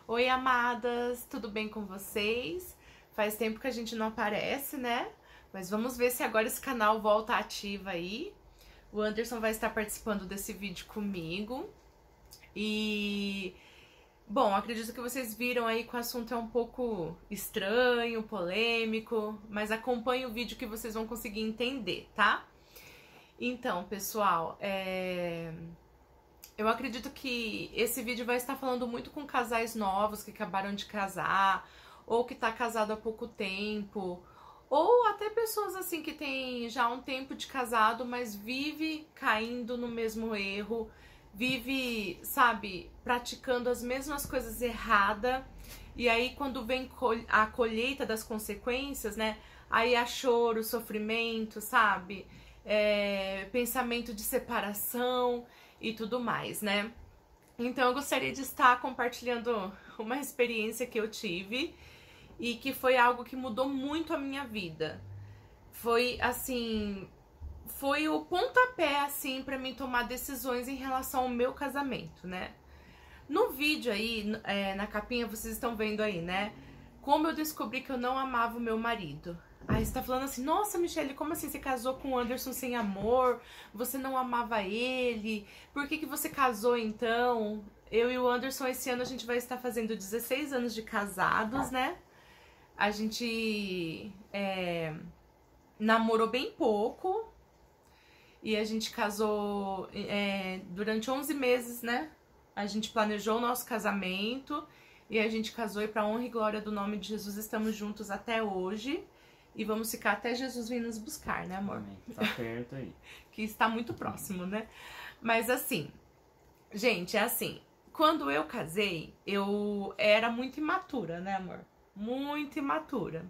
Oi, amadas, tudo bem com vocês? Faz tempo que a gente não aparece, né? Mas vamos ver se agora esse canal volta ativa aí. O Anderson vai estar participando desse vídeo comigo. E, bom, acredito que vocês viram aí que o assunto é um pouco estranho, polêmico, mas acompanhe o vídeo que vocês vão conseguir entender, tá? Então, pessoal, eu acredito que esse vídeo vai estar falando muito com casais novos que acabaram de casar, ou que tá casado há pouco tempo, ou até pessoas assim que tem já um tempo de casado, mas vive caindo no mesmo erro, vive, sabe, praticando as mesmas coisas erradas, e aí quando vem a colheita das consequências, né, aí há choro, sofrimento, sabe, pensamento de separação e tudo mais, né? Então eu gostaria de estar compartilhando uma experiência que eu tive e que foi algo que mudou muito a minha vida. Foi assim, foi o pontapé assim para mim tomar decisões em relação ao meu casamento, né? No vídeo aí, na capinha, vocês estão vendo aí, né? Como eu descobri que eu não amava o meu marido. Aí você tá falando assim, nossa, Michelle, como assim você casou com o Anderson sem amor? Você não amava ele? Por que você casou então? Eu e o Anderson, esse ano a gente vai estar fazendo 16 anos de casados, né? A gente namorou bem pouco e a gente casou durante 11 meses, né? A gente planejou o nosso casamento e a gente casou e pra honra e glória do nome de Jesus estamos juntos até hoje. E vamos ficar até Jesus vir nos buscar, né, amor? Amém. Tá perto aí. Que está muito próximo, né? Mas assim, gente, é assim. Quando eu casei, eu era muito imatura, né, amor? Muito imatura.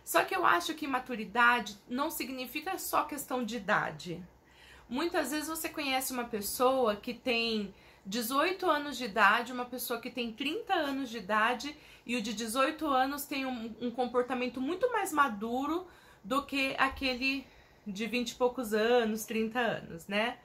Só que eu acho que maturidade não significa só questão de idade. Muitas vezes você conhece uma pessoa que tem 18 anos de idade, uma pessoa que tem 30 anos de idade e o de 18 anos tem um comportamento muito mais maduro do que aquele de 20 e poucos anos, 30 anos, né?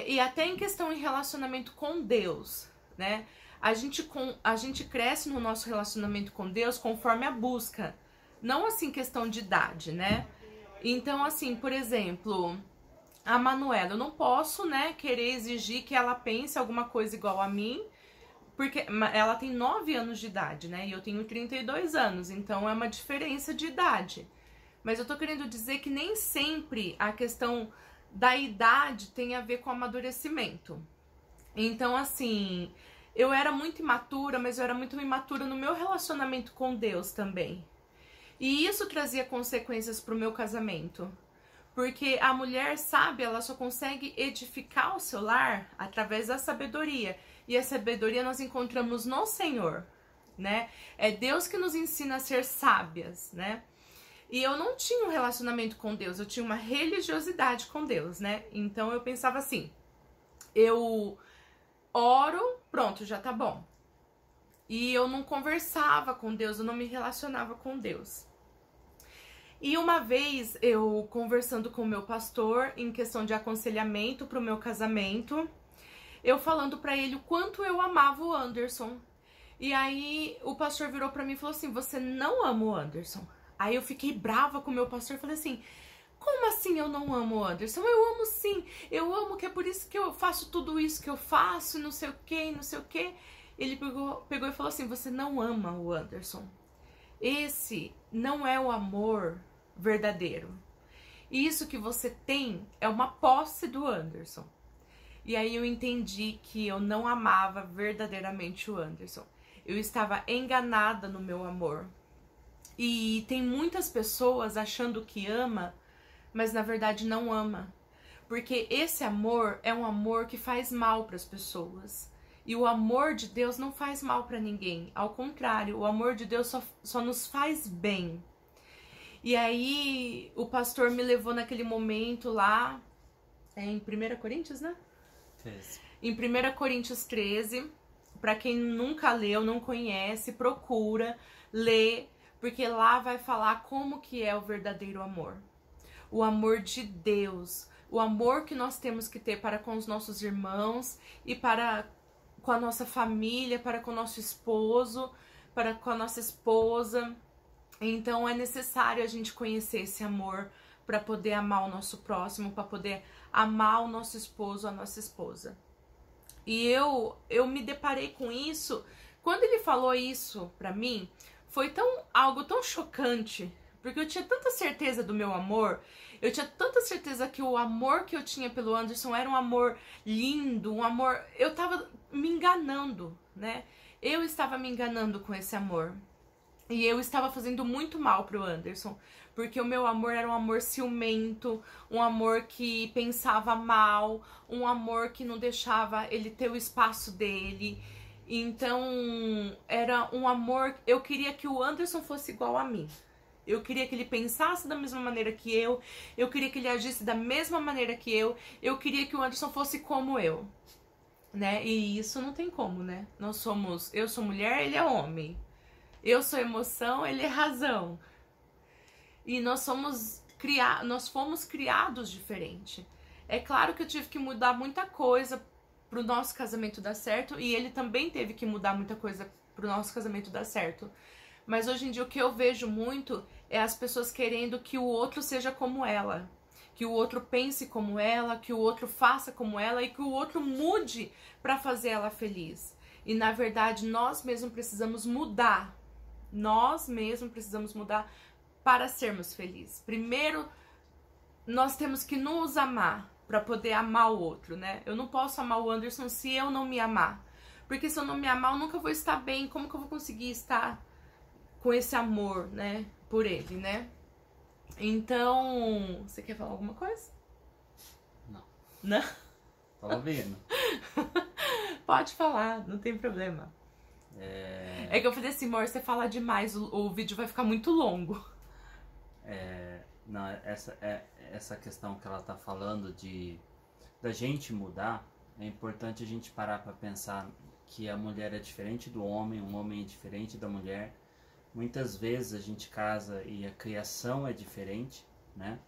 E até em questão em relacionamento com Deus, né? A gente cresce no nosso relacionamento com Deus conforme a busca, não assim questão de idade, né? Então, assim, por exemplo, a Manuela, eu não posso, né, querer exigir que ela pense alguma coisa igual a mim, porque ela tem 9 anos de idade, né, e eu tenho 32 anos, então é uma diferença de idade. Mas eu tô querendo dizer que nem sempre a questão da idade tem a ver com amadurecimento. Então, assim, eu era muito imatura, mas eu era muito imatura no meu relacionamento com Deus também. E isso trazia consequências pro meu casamento. Porque a mulher sábia, ela só consegue edificar o seu lar através da sabedoria. E a sabedoria nós encontramos no Senhor, né? É Deus que nos ensina a ser sábias, né? E eu não tinha um relacionamento com Deus, eu tinha uma religiosidade com Deus, né? Então eu pensava assim, eu oro, pronto, já tá bom. E eu não conversava com Deus, eu não me relacionava com Deus. E uma vez eu conversando com o meu pastor em questão de aconselhamento pro meu casamento, eu falando pra ele o quanto eu amava o Anderson. E aí o pastor virou pra mim e falou assim, você não ama o Anderson? Aí eu fiquei brava com o meu pastor e falei assim, como assim eu não amo o Anderson? Eu amo sim, eu amo, que é por isso que eu faço tudo isso que eu faço, não sei o que, não sei o que. Ele pegou e falou assim, você não ama o Anderson. Esse não é o amor verdadeiro. E isso que você tem é uma posse do Anderson. E aí eu entendi que eu não amava verdadeiramente o Anderson. Eu estava enganada no meu amor. E tem muitas pessoas achando que ama, mas na verdade não ama. Porque esse amor é um amor que faz mal para as pessoas. E o amor de Deus não faz mal para ninguém. Ao contrário, o amor de Deus só nos faz bem. E aí o pastor me levou naquele momento lá, em 1 Coríntios, né? 13. Em 1 Coríntios 13, pra quem nunca leu, não conhece, procura, lê, porque lá vai falar como que é o verdadeiro amor. O amor de Deus, o amor que nós temos que ter para com os nossos irmãos e para com a nossa família, para com o nosso esposo, para com a nossa esposa. Então é necessário a gente conhecer esse amor para poder amar o nosso próximo, para poder amar o nosso esposo, a nossa esposa. E eu me deparei com isso, quando ele falou isso pra mim, foi algo tão chocante, porque eu tinha tanta certeza do meu amor, eu tinha tanta certeza que o amor que eu tinha pelo Anderson era um amor lindo, um amor... Eu tava me enganando, né? Eu estava me enganando com esse amor. E eu estava fazendo muito mal pro Anderson, porque o meu amor era um amor ciumento, um amor que pensava mal, um amor que não deixava ele ter o espaço dele. Então, era um amor... Eu queria que o Anderson fosse igual a mim. Eu queria que ele pensasse da mesma maneira que eu queria que ele agisse da mesma maneira que eu queria que o Anderson fosse como eu, né? E isso não tem como, né? Eu sou mulher, ele é homem. Eu sou emoção, ele é razão. E nós fomos criados diferente. É claro que eu tive que mudar muita coisa pro nosso casamento dar certo, e ele também teve que mudar muita coisa pro nosso casamento dar certo. Mas hoje em dia o que eu vejo muito é as pessoas querendo que o outro seja como ela, que o outro pense como ela, que o outro faça como ela e que o outro mude para fazer ela feliz. E na verdade nós mesmos precisamos mudar. Nós mesmos precisamos mudar para sermos felizes. Primeiro, nós temos que nos amar para poder amar o outro, né? Eu não posso amar o Anderson se eu não me amar. Porque se eu não me amar, eu nunca vou estar bem. Como que eu vou conseguir estar com esse amor, né? Por ele, né? Então, você quer falar alguma coisa? Não. Não? Tô ouvindo. Pode falar, não tem problema. É que eu falei assim, amor, você fala demais, o vídeo vai ficar muito longo. Não, essa questão que ela tá falando da gente mudar, é importante a gente parar para pensar que a mulher é diferente do homem, um homem é diferente da mulher. Muitas vezes a gente casa e a criação é diferente, né?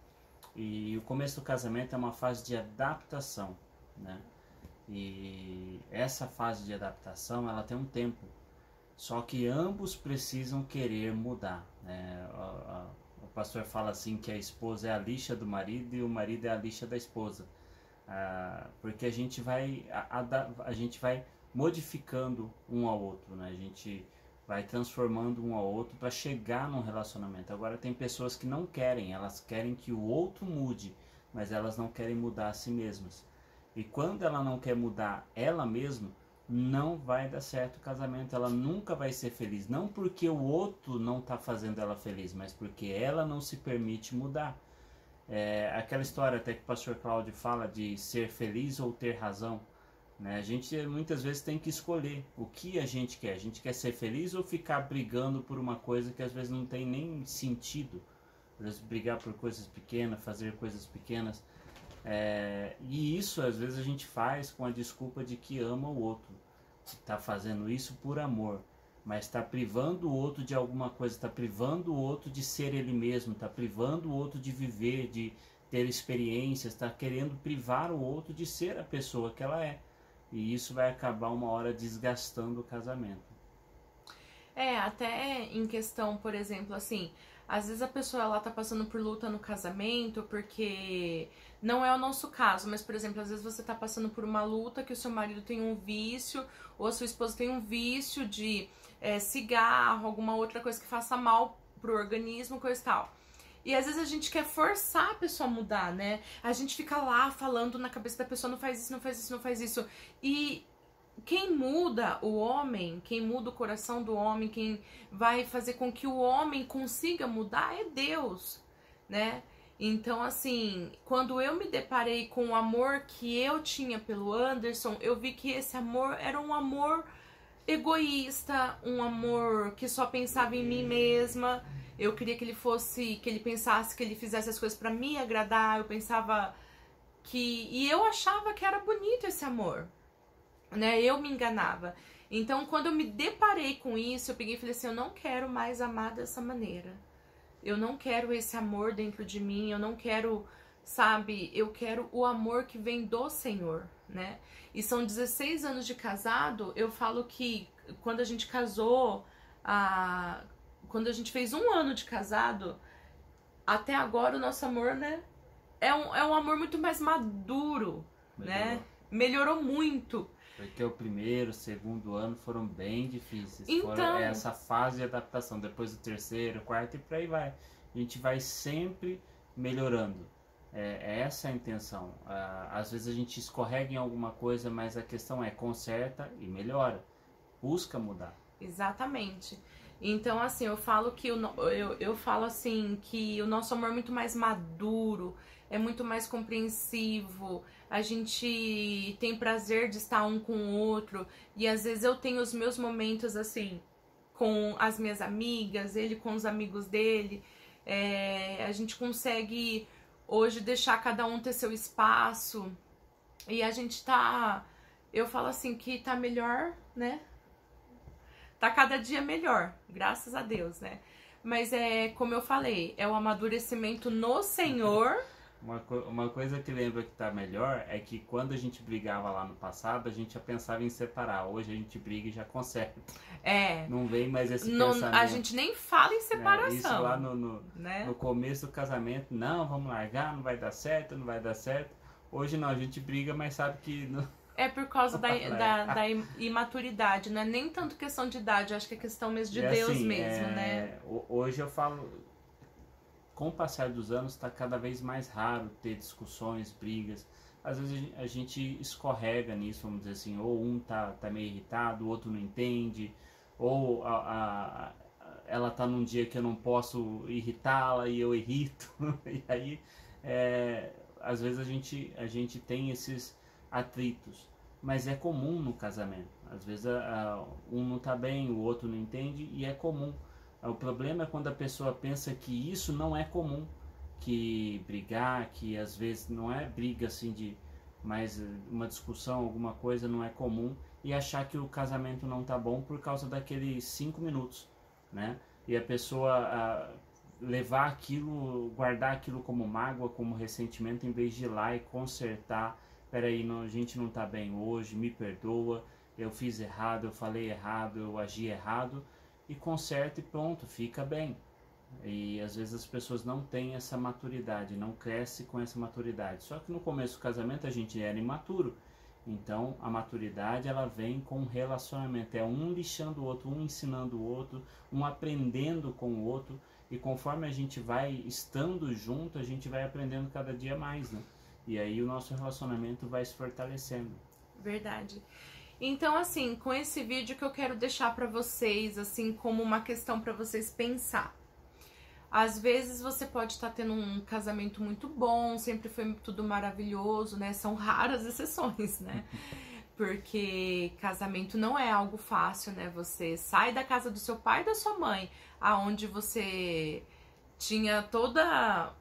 E o começo do casamento é uma fase de adaptação, né? E essa fase de adaptação, ela tem um tempo. Só que ambos precisam querer mudar, né? O pastor fala assim que a esposa é a lixa do marido e o marido é a lixa da esposa. Porque a gente vai modificando um ao outro, né? A gente vai transformando um ao outro para chegar num relacionamento. Agora tem pessoas que não querem, elas querem que o outro mude, mas elas não querem mudar a si mesmas. E quando ela não quer mudar ela mesma, não vai dar certo o casamento, ela nunca vai ser feliz. Não porque o outro não está fazendo ela feliz, mas porque ela não se permite mudar. Aquela história até que o pastor Cláudio fala de ser feliz ou ter razão, né? A gente muitas vezes tem que escolher o que a gente quer. A gente quer ser feliz ou ficar brigando por uma coisa que às vezes não tem nem sentido. Às vezes brigar por coisas pequenas, fazer coisas pequenas. E isso às vezes a gente faz com a desculpa de que ama o outro, está fazendo isso por amor, mas está privando o outro de alguma coisa, está privando o outro de ser ele mesmo, está privando o outro de viver, de ter experiências, está querendo privar o outro de ser a pessoa que ela é, e isso vai acabar uma hora desgastando o casamento. Até em questão, por exemplo, assim, às vezes a pessoa ela tá passando por luta no casamento, porque não é o nosso caso, mas por exemplo, às vezes você tá passando por uma luta que o seu marido tem um vício, ou a sua esposa tem um vício de cigarro, alguma outra coisa que faça mal pro organismo, coisa e tal. E às vezes a gente quer forçar a pessoa a mudar, né? A gente fica lá falando na cabeça da pessoa, não faz isso, não faz isso, não faz isso. E quem muda o homem, quem muda o coração do homem, quem vai fazer com que o homem consiga mudar é Deus, né? Então, assim, quando eu me deparei com o amor que eu tinha pelo Anderson, eu vi que esse amor era um amor egoísta, um amor que só pensava em mim mesma. Eu queria que ele pensasse, que ele fizesse as coisas pra me agradar. Eu pensava e eu achava que era bonito esse amor, né? Eu me enganava. Então, quando eu me deparei com isso, eu peguei e falei assim, eu não quero mais amar dessa maneira. Eu não quero esse amor dentro de mim, eu não quero sabe? Eu quero o amor que vem do Senhor, né? E são 16 anos de casado. Eu falo que quando a gente casou, quando a gente fez 1 ano de casado, até agora o nosso amor, né? É um amor muito mais maduro, né? Melhorou muito. Porque o primeiro, o segundo ano foram bem difíceis. Então, essa fase de adaptação. Depois do terceiro, quarto e por aí vai. A gente vai sempre melhorando. Essa é a intenção. Às vezes a gente escorrega em alguma coisa, mas a questão é conserta e melhora. Busca mudar. Exatamente. Então, assim, eu falo que eu falo assim que o nosso amor é muito mais maduro, é muito mais compreensivo. A gente tem prazer de estar um com o outro. E às vezes eu tenho os meus momentos assim com as minhas amigas, ele com os amigos dele. A gente consegue hoje deixar cada um ter seu espaço. E a gente tá, eu falo assim que tá melhor, né? Tá cada dia melhor, graças a Deus, né? Mas como eu falei, é o amadurecimento no Senhor. Uma coisa que lembra que tá melhor é que quando a gente brigava lá no passado, a gente já pensava em separar. Hoje a gente briga e já conserta. Não vem mais esse pensamento. A gente nem fala em separação. Isso lá né? no começo do casamento, não, vamos largar, não vai dar certo, não vai dar certo. Hoje não, a gente briga, mas sabe que... É por causa da imaturidade, não é nem tanto questão de idade, acho que é questão mesmo de Deus assim, mesmo, né? Hoje eu falo, com o passar dos anos, está cada vez mais raro ter discussões, brigas. Às vezes a gente escorrega nisso, vamos dizer assim, ou um tá meio irritado, o outro não entende, ou ela tá num dia que eu não posso irritá-la e eu irrito. E aí, às vezes a gente tem esses atritos, mas é comum no casamento. Às vezes um não tá bem, o outro não entende, e é comum. O problema é quando a pessoa pensa que isso não é comum, que brigar, que às vezes não é briga assim mas uma discussão, alguma coisa não é comum, e achar que o casamento não tá bom por causa daqueles 5 minutos, né? E a pessoa levar aquilo, guardar aquilo como mágoa, como ressentimento, em vez de ir lá e consertar. Peraí, a gente não tá bem hoje, me perdoa, eu fiz errado, eu falei errado, eu agi errado, e conserta e pronto, fica bem. E às vezes as pessoas não têm essa maturidade, não crescem com essa maturidade. Só que no começo do casamento a gente era imaturo. Então a maturidade ela vem com o relacionamento, é um lixando o outro, um ensinando o outro, um aprendendo com o outro. E conforme a gente vai estando junto, a gente vai aprendendo cada dia mais, né? E aí o nosso relacionamento vai se fortalecendo. Verdade. Então, assim, com esse vídeo que eu quero deixar pra vocês, assim, como uma questão pra vocês pensar. Às vezes você pode estar tendo um casamento muito bom, sempre foi tudo maravilhoso, né? São raras exceções, né? Porque casamento não é algo fácil, né? Você sai da casa do seu pai e da sua mãe, aonde você tinha toda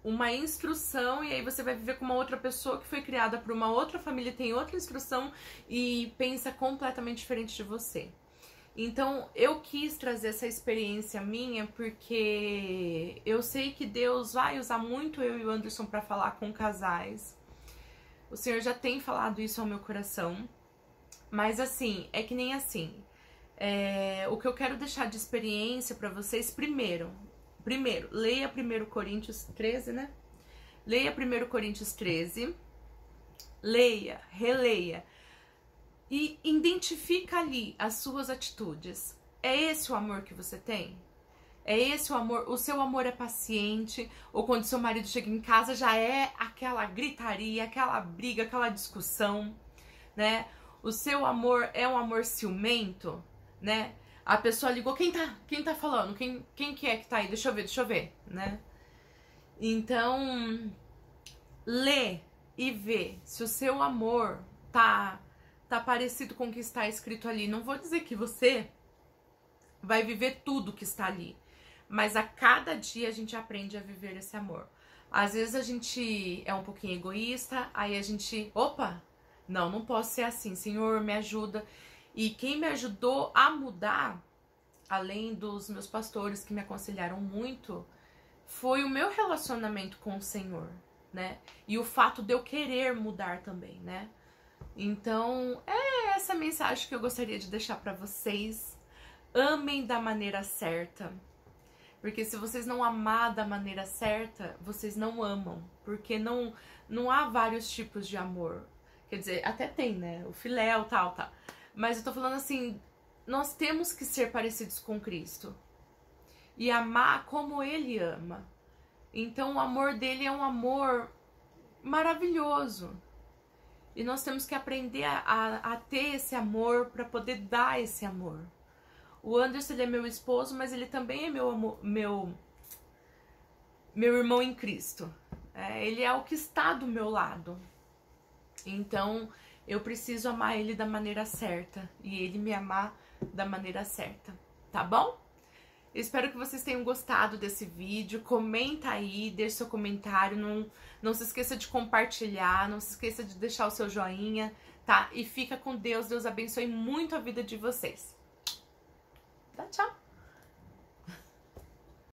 uma instrução, e aí você vai viver com uma outra pessoa que foi criada por uma outra família, tem outra instrução e pensa completamente diferente de você. Então eu quis trazer essa experiência minha porque eu sei que Deus vai usar muito eu e o Anderson para falar com casais. O Senhor já tem falado isso ao meu coração, mas assim, é que nem assim. O que eu quero deixar de experiência para vocês, primeiro, leia 1 Coríntios 13, né? Leia 1 Coríntios 13, leia, releia e identifica ali as suas atitudes. É esse o amor que você tem? É esse o amor? O seu amor é paciente? Ou quando seu marido chega em casa já é aquela gritaria, aquela briga, aquela discussão, né? O seu amor é um amor ciumento, né? A pessoa ligou, quem tá falando? Quem que é que tá aí? Deixa eu ver, né? Então, lê e vê se o seu amor tá parecido com o que está escrito ali. Não vou dizer que você vai viver tudo que está ali, mas a cada dia a gente aprende a viver esse amor. Às vezes a gente é um pouquinho egoísta, aí a gente, não posso ser assim, Senhor, me ajuda. E quem me ajudou a mudar, além dos meus pastores que me aconselharam muito, foi o meu relacionamento com o Senhor, né? E o fato de eu querer mudar também, né? Então, é essa mensagem que eu gostaria de deixar pra vocês. Amem da maneira certa. Porque se vocês não amar da maneira certa, vocês não amam. Porque não há vários tipos de amor. Quer dizer, até tem, né? O filéu, tal. Mas eu tô falando assim, nós temos que ser parecidos com Cristo. E amar como Ele ama. Então o amor dele é um amor maravilhoso. E nós temos que aprender a ter esse amor para poder dar esse amor. O Anderson, ele é meu esposo, mas ele também é meu irmão em Cristo. Ele é o que está do meu lado. Então, eu preciso amar ele da maneira certa. E ele me amar da maneira certa. Tá bom? Eu espero que vocês tenham gostado desse vídeo. Comenta aí, deixe seu comentário. Não se esqueça de compartilhar. Não se esqueça de deixar o seu joinha, tá? E fica com Deus. Deus abençoe muito a vida de vocês.